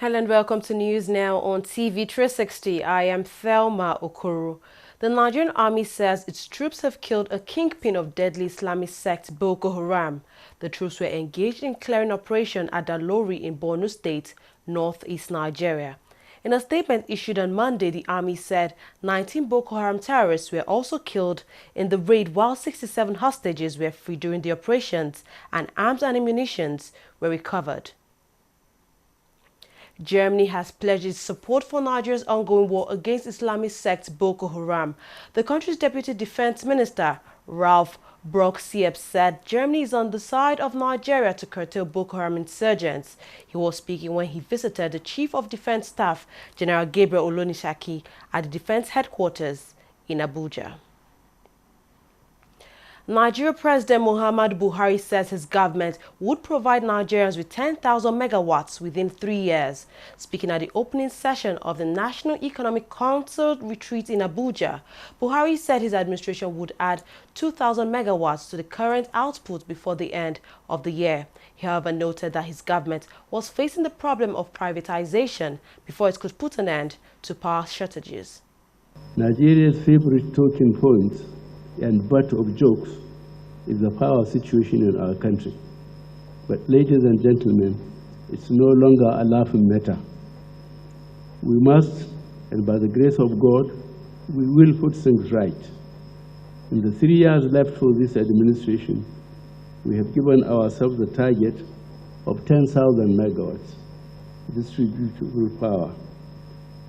Hello and welcome to News Now on TV360. I am Thelma Okoro. The Nigerian army says its troops have killed a kingpin of deadly Islamic sect Boko Haram. The troops were engaged in clearing operation at Dalori in Borno State, northeast Nigeria. In a statement issued on Monday, the army said 19 Boko Haram terrorists were also killed in the raid, while 67 hostages were freed during the operations and arms and ammunition were recovered. Germany has pledged its support for Nigeria's ongoing war against Islamic sect Boko Haram. The country's Deputy Defense Minister, Ralph Brock-Sieb, said Germany is on the side of Nigeria to curtail Boko Haram insurgents. He was speaking when he visited the Chief of Defense Staff, General Gabriel Olonisaki, at the Defense Headquarters in Abuja. Nigeria President Muhammadu Buhari says his government would provide Nigerians with 10,000 megawatts within 3 years. Speaking at the opening session of the National Economic Council retreat in Abuja, Buhari said his administration would add 2,000 megawatts to the current output before the end of the year. He, however, noted that his government was facing the problem of privatization before it could put an end to power shortages. Nigeria's favorite talking point and butt of jokes is the power situation in our country. But ladies and gentlemen, it's no longer a laughing matter. We must, and by the grace of God, we will put things right. In the 3 years left for this administration, we have given ourselves the target of 10,000 megawatts distributable power.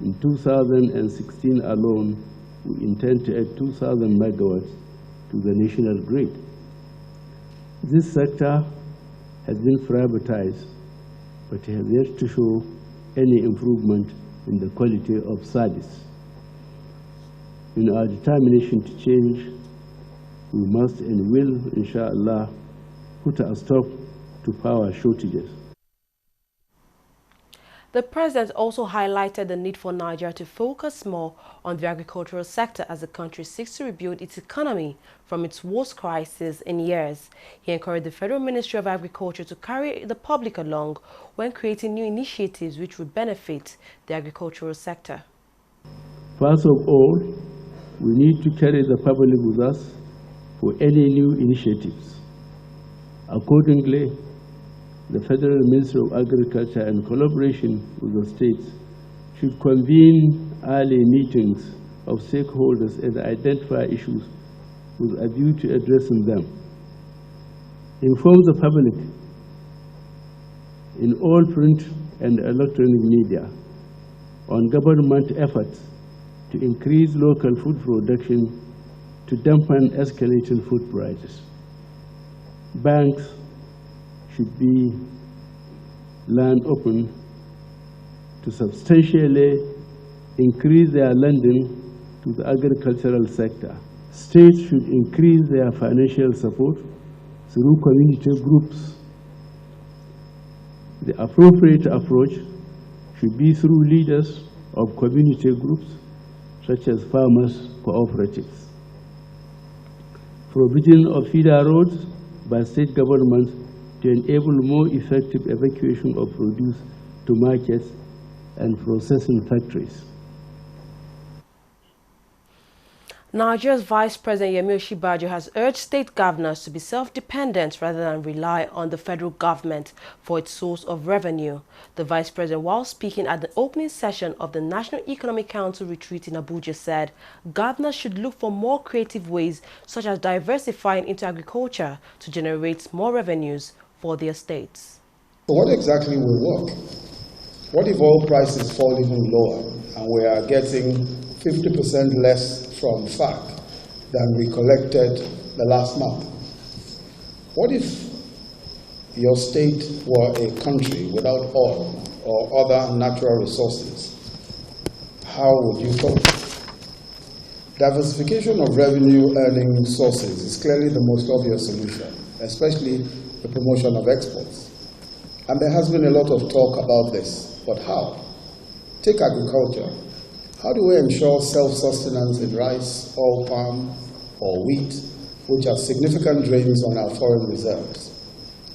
In 2016 alone, we intend to add 2,000 megawatts to the national grid. This sector has been privatized, but has yet to show any improvement in the quality of service. In our determination to change, we must and will, inshallah, put a stop to power shortages. The president also highlighted the need for Nigeria to focus more on the agricultural sector as the country seeks to rebuild its economy from its worst crisis in years. He encouraged the Federal Ministry of Agriculture to carry the public along when creating new initiatives which would benefit the agricultural sector. First of all, we need to carry the public with us for any new initiatives. Accordingly, the Federal Ministry of Agriculture, in collaboration with the states, should convene early meetings of stakeholders and identify issues with a view to addressing them. Inform the public in all print and electronic media on government efforts to increase local food production to dampen escalating food prices. Banks should be land open to substantially increase their lending to the agricultural sector. States should increase their financial support through community groups. The appropriate approach should be through leaders of community groups, such as farmers' cooperatives. Provision of feeder roads by state governments to enable more effective evacuation of produce to markets and processing factories. Nigeria's Vice President Yemi Osinbajo has urged state governors to be self-dependent rather than rely on the federal government for its source of revenue. The Vice President, while speaking at the opening session of the National Economic Council retreat in Abuja, said governors should look for more creative ways, such as diversifying into agriculture, to generate more revenues for their states. So what exactly will work? What if oil prices fall even lower and we are getting 50% less from FAC than we collected the last month? What if your state were a country without oil or other natural resources? How would you cope? Diversification of revenue earning sources is clearly the most obvious solution, especially the promotion of exports. And there has been a lot of talk about this, but how? Take agriculture. How do we ensure self-sustenance in rice, oil palm, or wheat, which are significant drains on our foreign reserves?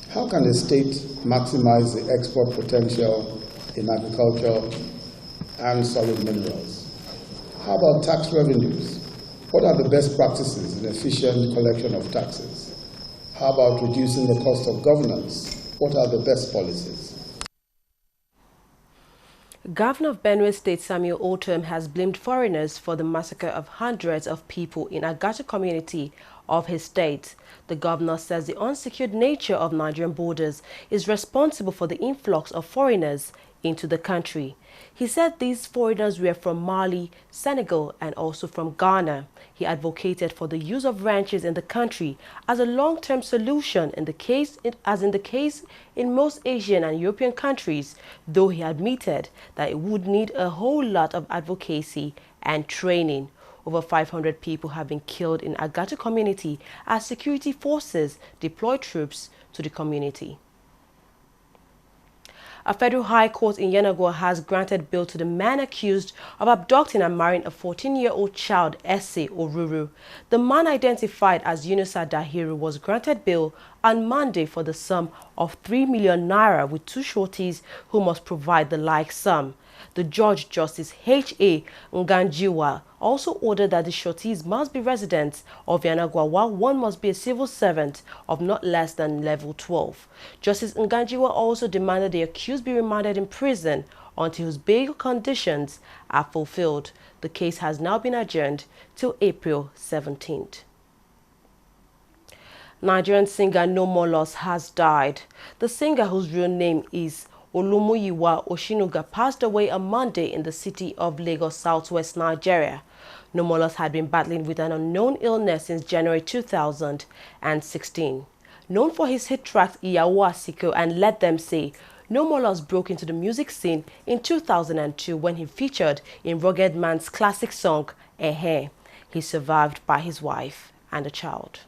How can a state maximize the export potential in agriculture and solid minerals. How about tax revenues? What are the best practices in efficient collection of taxes? How about reducing the cost of governance? What are the best policies? Governor of Benue State Samuel Otom has blamed foreigners for the massacre of hundreds of people in Agatu community of his state. The governor says the unsecured nature of Nigerian borders is responsible for the influx of foreigners into the country. He said these foreigners were from Mali, Senegal, and also from Ghana. He advocated for the use of ranches in the country as a long-term solution in the case in most Asian and European countries, though he admitted that it would need a whole lot of advocacy and training. Over 500 people have been killed in Agatu community as security forces deploy troops to the community. A federal high court in Yenagoa has granted bail to the man accused of abducting and marrying a 14-year-old child, Ese Oruru. The man, identified as Yunusa Dahiru, was granted bail on Monday for the sum of 3 million naira with two shorties who must provide the like sum. The judge, Justice H.A. Nganjiwa, also ordered that the shorties must be residents of Yenagoa, while one must be a civil servant of not less than level 12. Justice Nganjiwa also demanded the accused be remanded in prison until his bail conditions are fulfilled. The case has now been adjourned till April 17th. Nigerian singer No More Loss has died. The singer, whose real name is Olumuyiwa Oshinuga, passed away on Monday in the city of Lagos, southwest Nigeria. No More Loss had been battling with an unknown illness since January 2016. Known for his hit tracks Iyawo Asiko and Let Them Say, No More Loss broke into the music scene in 2002 when he featured in Rugged Man's classic song, Ehe. He survived by his wife and a child.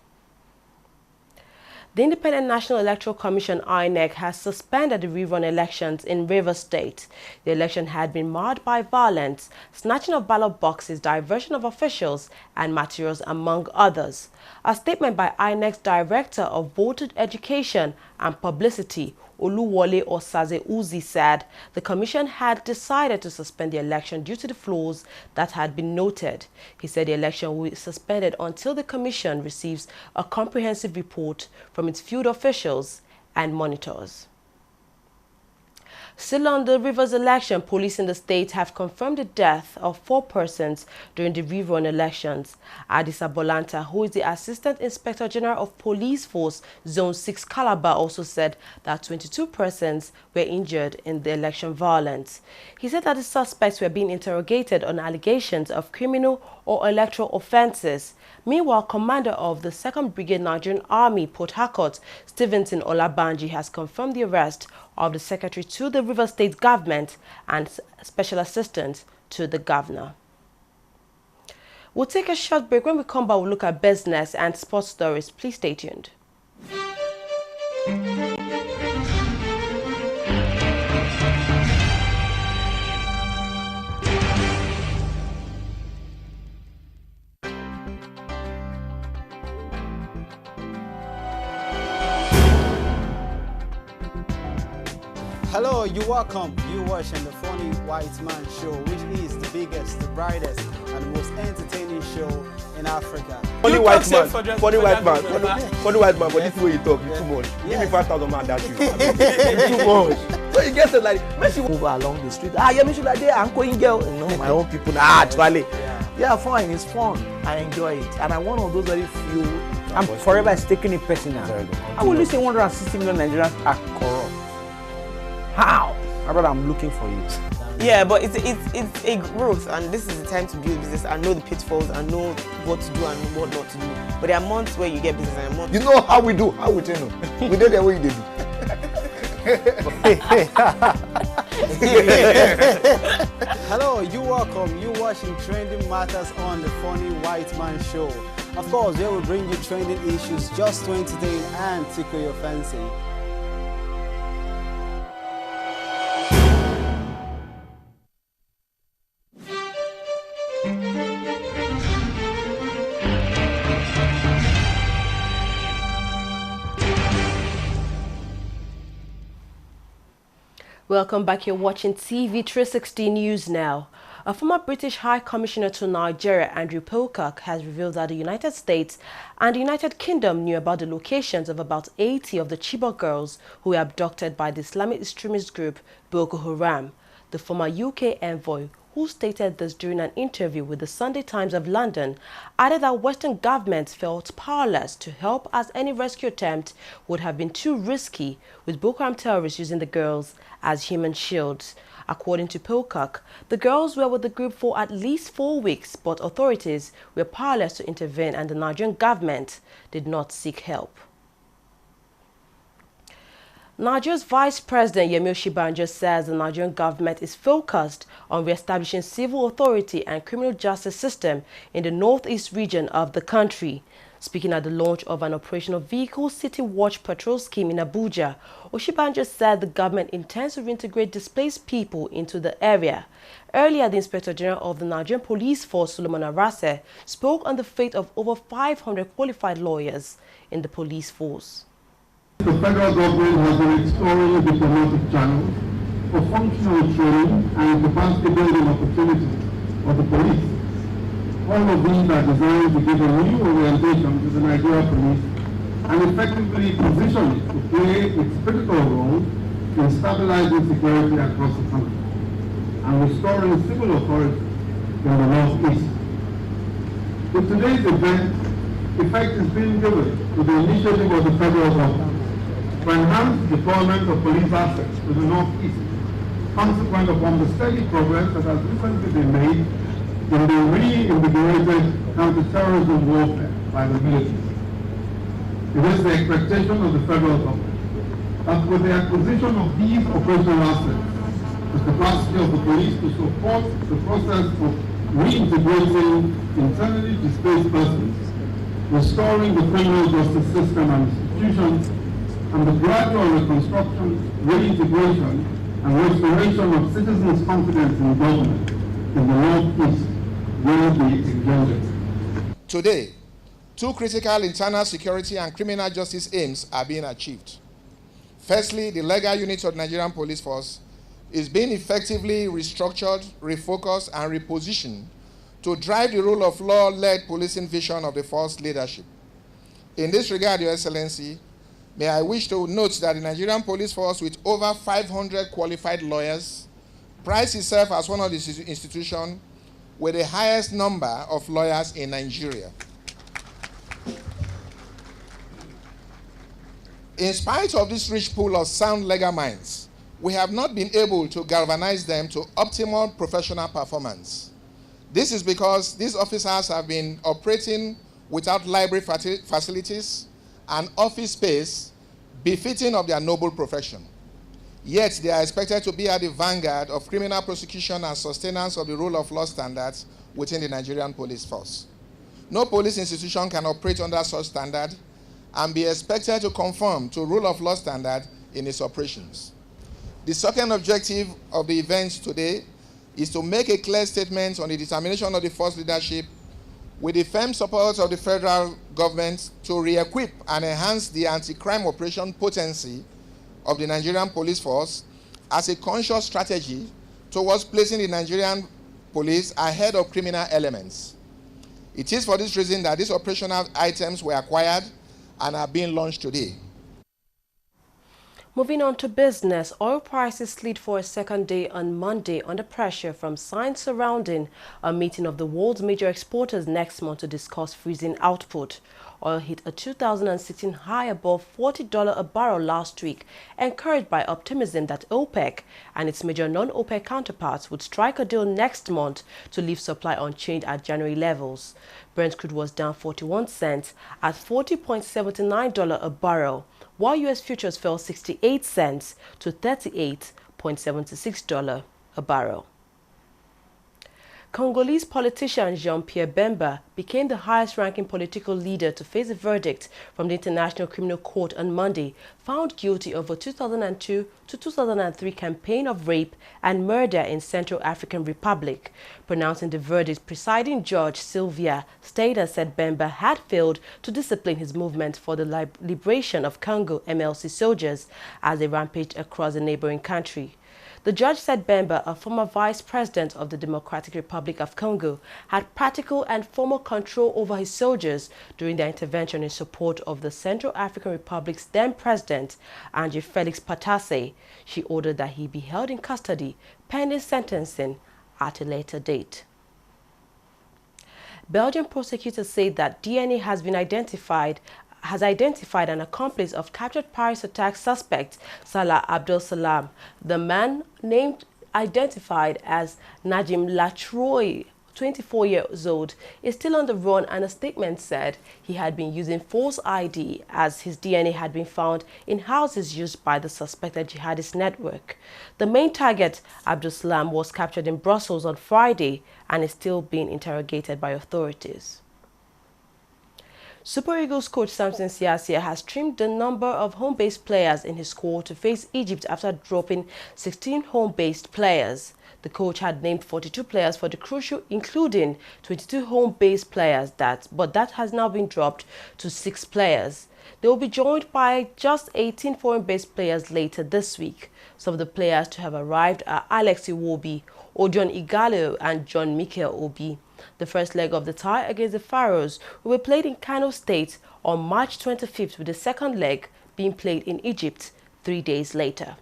The Independent National Electoral Commission, INEC, has suspended the rerun elections in Rivers State. The election had been marred by violence, snatching of ballot boxes, diversion of officials and materials, among others. A statement by INEC's Director of Voter Education and Publicity, Oluwole Osaze Uzi, said the commission had decided to suspend the election due to the flaws that had been noted. He said the election will be suspended until the commission receives a comprehensive report from its field officials and monitors. Still on the Rivers election, police in the state have confirmed the death of 4 persons during the rerun elections. Adisa Bolanta, who is the Assistant Inspector General of Police Force Zone 6 Calabar, also said that 22 persons were injured in the election violence. He said that the suspects were being interrogated on allegations of criminal or electoral offences. Meanwhile, Commander of the 2nd Brigade Nigerian Army, Port Harcourt, Stevenson Olabanji, has confirmed the arrest of the Secretary to the Rivers State Government and Special Assistant to the Governor. We'll take a short break. When we come back, we'll look at business and sports stories. Please stay tuned. Hello, you're welcome. You're watching the Funny White Man Show, which is the biggest, the brightest, and the most entertaining show in Africa. Funny white man, for this way you talk, it's too much. Give me 5,000 man that you. It's too much. So you get it like, Messi move along the street. Ah, yeah, Messi like that, I'm going girl. You know, my own people. Actually, yeah, fine, it's fun. I enjoy it, and I'm one of those very few. I'm forever taking it personal. I will listen 160 million Nigerians are corrupt. How? My brother, I'm looking for you. Yeah, but it's a growth, and this is the time to build business and know the pitfalls and know what to do and what not to do. But there are months where you get business and months. You know how we do, how we tell you. We do the way you do. Hello, you're welcome. You're watching Trending Matters on the Funny White Man Show. Of course, they will bring you trending issues just to entertain and tickle your fancy. Welcome back. You're watching TV360 News now. A former British High Commissioner to Nigeria, Andrew Pocock, has revealed that the United States and the United Kingdom knew about the locations of about 80 of the Chibok girls who were abducted by the Islamic extremist group Boko Haram. The former UK envoy, who stated this during an interview with the Sunday Times of London, added that Western governments felt powerless to help as any rescue attempt would have been too risky, with Boko Haram terrorists using the girls as human shields. According to Pocock, the girls were with the group for at least 4 weeks, but authorities were powerless to intervene and the Nigerian government did not seek help. Nigeria's Vice President Yemi Osinbajo says the Nigerian government is focused on re-establishing civil authority and criminal justice system in the northeast region of the country. Speaking at the launch of an operational vehicle City Watch patrol scheme in Abuja, Osinbajo said the government intends to reintegrate displaced people into the area. Earlier, the Inspector General of the Nigerian Police Force, Solomon Arase, spoke on the fate of over 500 qualified lawyers in the police force. The federal government has been exploring diplomatic channels for functional training and capacity building opportunities for the police. All of these are designed to give a new orientation to the Nigeria police and effectively position it to play its critical role in stabilizing security across the country and restoring civil authority in the northeast. With today's event, effect is being given to the initiative of the federal government to enhance deployment of police assets to the northeast, consequent upon the steady progress that has recently been made in the reinvigorated counter-terrorism warfare by the military. It is the expectation of the federal government that with the acquisition of these operational assets, the capacity of the police to support the process of reintegrating internally displaced persons, restoring the criminal justice system and institutions, and the gradual reconstruction, reintegration, and restoration of citizens' confidence in government in the northeast will be engendered. Today, two critical internal security and criminal justice aims are being achieved. Firstly, the legal unit of the Nigerian Police Force is being effectively restructured, refocused, and repositioned to drive the rule of law-led policing vision of the force leadership. In this regard, Your Excellency, may I wish to note that the Nigerian Police Force, with over 500 qualified lawyers, prides itself as one of the institutions with the highest number of lawyers in Nigeria. In spite of this rich pool of sound legal minds, we have not been able to galvanize them to optimal professional performance. This is because these officers have been operating without library facilities and office space befitting of their noble profession. Yet they are expected to be at the vanguard of criminal prosecution and sustenance of the rule of law standards within the Nigerian police force. No police institution can operate under such standard and be expected to conform to rule of law standard in its operations. The second objective of the event today is to make a clear statement on the determination of the force leadership with the firm support of the federal government to re-equip and enhance the anti-crime operation potency of the Nigerian police force as a conscious strategy towards placing the Nigerian police ahead of criminal elements. It is for this reason that these operational items were acquired and are being launched today. Moving on to business, oil prices slid for a second day on Monday under pressure from signs surrounding a meeting of the world's major exporters next month to discuss freezing output. Oil hit a 2016 high above $40 a barrel last week, encouraged by optimism that OPEC and its major non-OPEC counterparts would strike a deal next month to leave supply unchanged at January levels. Brent crude was down 41 cents at $40.79 a barrel, while U.S. futures fell 68 cents to $38.76 a barrel. Congolese politician Jean-Pierre Bemba became the highest-ranking political leader to face a verdict from the International Criminal Court on Monday, found guilty of a 2002 to 2003 campaign of rape and murder in Central African Republic. Pronouncing the verdict, presiding judge Sylvia Stader said Bemba had failed to discipline his movement for the liberation of Congo MLC soldiers as they rampaged across the neighboring country. The judge said Bemba, a former vice president of the Democratic Republic of Congo, had practical and formal control over his soldiers during their intervention in support of the Central African Republic's then president, Andre Felix Patasse. She ordered that he be held in custody pending sentencing at a later date. Belgian prosecutors say that DNA has identified an accomplice of captured Paris attack suspect Salah Abdel Salam. The man, identified as Najim Latroy, 24 years old, is still on the run, and a statement said he had been using false ID as his DNA had been found in houses used by the suspected jihadist network. The main target, Abdel Salam, was captured in Brussels on Friday and is still being interrogated by authorities. Super Eagles coach Samson Siasia has trimmed the number of home-based players in his squad to face Egypt after dropping 16 home-based players. The coach had named 42 players for the crucial, including 22 home-based players, but that has now been dropped to 6 players. They will be joined by just 18 foreign-based players later this week. Some of the players to have arrived are Alex Iwobi, Odion Igalo and John Mikel Obi. The first leg of the tie against the Pharaohs will be played in Kano State on March 25th, with the second leg being played in Egypt 3 days later.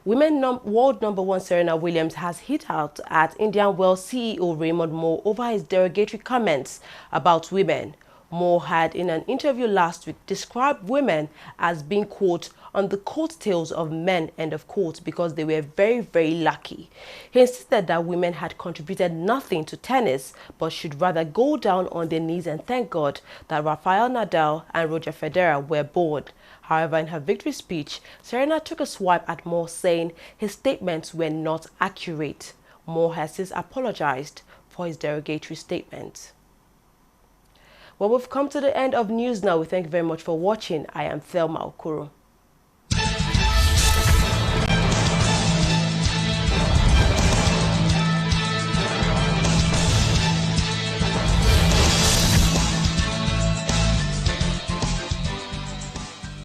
World number 1 Serena Williams has hit out at Indian Wells CEO Raymond Moore over his derogatory comments about women. Moore had, in an interview last week, described women as being, quote, on the coattails of men, end of quote, because they were very, very lucky. He insisted that women had contributed nothing to tennis, but should rather go down on their knees and thank God that Rafael Nadal and Roger Federer were born. However, in her victory speech, Serena took a swipe at Moore, saying his statements were not accurate. Moore has since apologized for his derogatory statement. Well, we've come to the end of news now. We thank you very much for watching. I am Thelma Okoro.